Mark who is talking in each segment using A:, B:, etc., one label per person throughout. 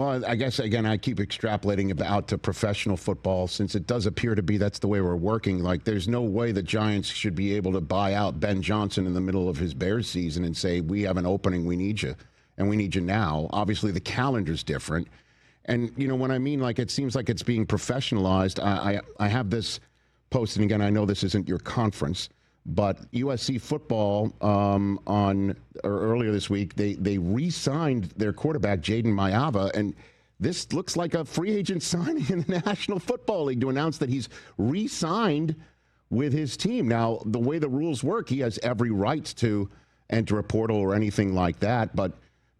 A: Well, I guess, again, I keep extrapolating about to professional football since it does appear to be that's the way we're working. Like, there's no way the Giants should be able to buy out Ben Johnson in the middle of his Bears season and say, we have an opening, we need you, and we need you now. Obviously, the calendar's different. And, you know, when I mean, like, it seems like it's being professionalized, I have this post, and again, I know this isn't your conference, but USC football earlier this week, they re-signed their quarterback, Jaden Mayava, and this looks like a free agent signing in the National Football League to announce that he's re-signed with his team. Now, the way the rules work, he has every right to enter a portal or anything like that, but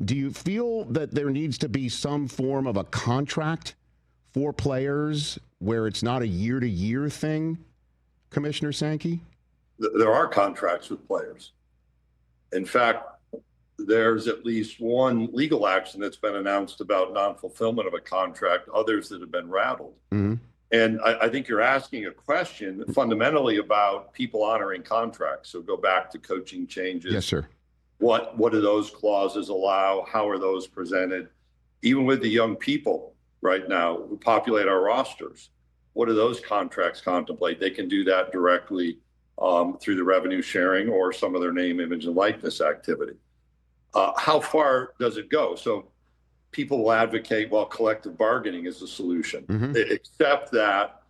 A: do you feel that there needs to be some form of a contract for players where it's not a year-to-year thing, Commissioner Sankey?
B: There are contracts with players. In fact, there's at least one legal action that's been announced about non-fulfillment of a contract, others that have been rattled. Mm-hmm. And I think you're asking a question fundamentally about people honoring contracts. So go back to coaching changes.
A: Yes, sir.
B: What do those clauses allow? How are those presented? Even with the young people right now who populate our rosters, what do those contracts contemplate? They can do that directly through the revenue sharing or some of their name, image, and likeness activity. How far does it go? So people will advocate, well, collective bargaining is the solution, mm-hmm. except that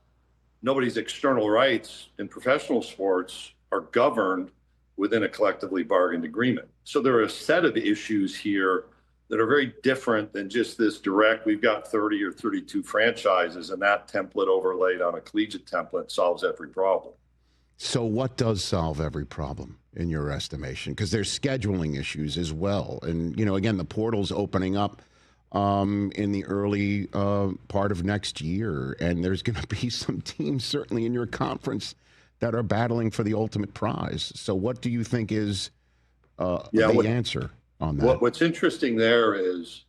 B: nobody's external rights in professional sports are governed within a collectively bargained agreement. So there are a set of issues here that are very different than just this direct, we've got 30 or 32 franchises, and that template overlaid on a collegiate template solves every problem.
A: So what does solve every problem in your estimation? Because there's scheduling issues as well. And, you know, again, the portal's opening up in the early part of next year. And there's going to be some teams, certainly in your conference, that are battling for the ultimate prize. So what do you think is the answer on that?
B: What's interesting there is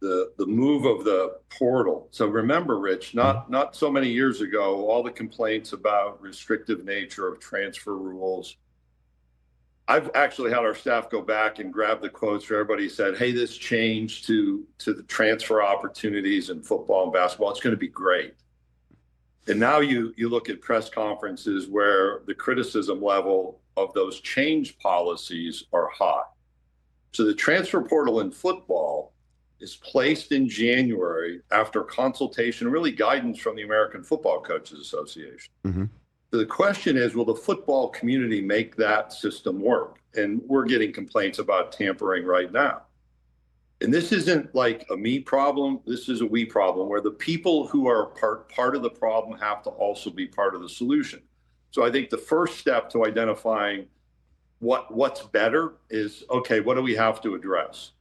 B: the move of the portal. So remember, Rich, not so many years ago, all the complaints about restrictive nature of transfer rules. I've actually had our staff go back and grab the quotes where everybody said, hey, this change to the transfer opportunities in football and basketball, it's going to be great. And now you look at press conferences where the criticism level of those change policies are high. So the transfer portal in football is placed in January after consultation, really guidance from the American Football Coaches Association. Mm-hmm. So the question is, will the football community make that system work? And we're getting complaints about tampering right now. And this isn't like a me problem. This is a we problem where the people who are part of the problem have to also be part of the solution. So I think the first step to identifying what's better is, okay, what do we have to address?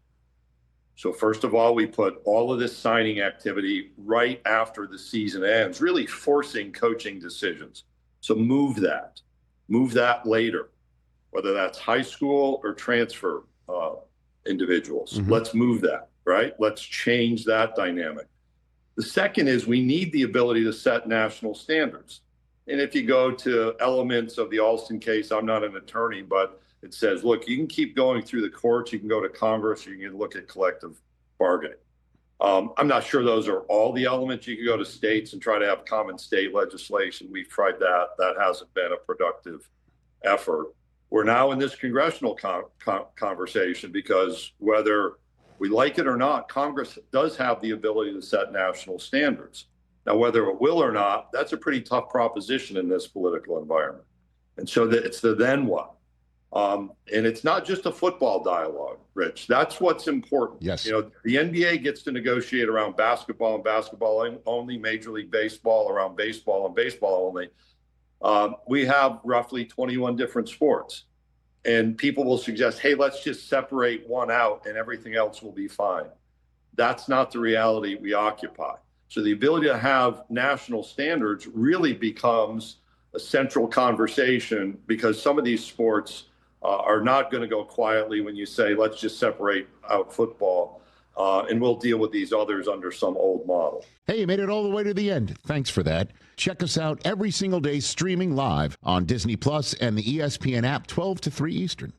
B: So first of all, we put all of this signing activity right after the season ends, really forcing coaching decisions. So move that later, whether that's high school or transfer individuals. Mm-hmm. Let's move that, right? Let's change that dynamic. The second is we need the ability to set national standards. And if you go to elements of the Alston case, I'm not an attorney, but it says, look, you can keep going through the courts, you can go to Congress, you can look at collective bargaining. I'm not sure those are all the elements. You can go to states and try to have common state legislation. We've tried that. That hasn't been a productive effort. We're now in this congressional conversation because whether we like it or not, Congress does have the ability to set national standards. Now, whether it will or not, that's a pretty tough proposition in this political environment. And so it's the then what? And it's not just a football dialogue, Rich. That's what's important.
A: Yes.
B: You know, the NBA gets to negotiate around basketball and basketball only, Major League Baseball around baseball and baseball only. We have roughly 21 different sports. And people will suggest, hey, let's just separate one out and everything else will be fine. That's not the reality we occupy. So the ability to have national standards really becomes a central conversation because some of these sports are not going to go quietly when you say, let's just separate out football and we'll deal with these others under some old model.
A: Hey, you made it all the way to the end. Thanks for that. Check us out every single day streaming live on Disney Plus and the ESPN app 12 to 3 Eastern.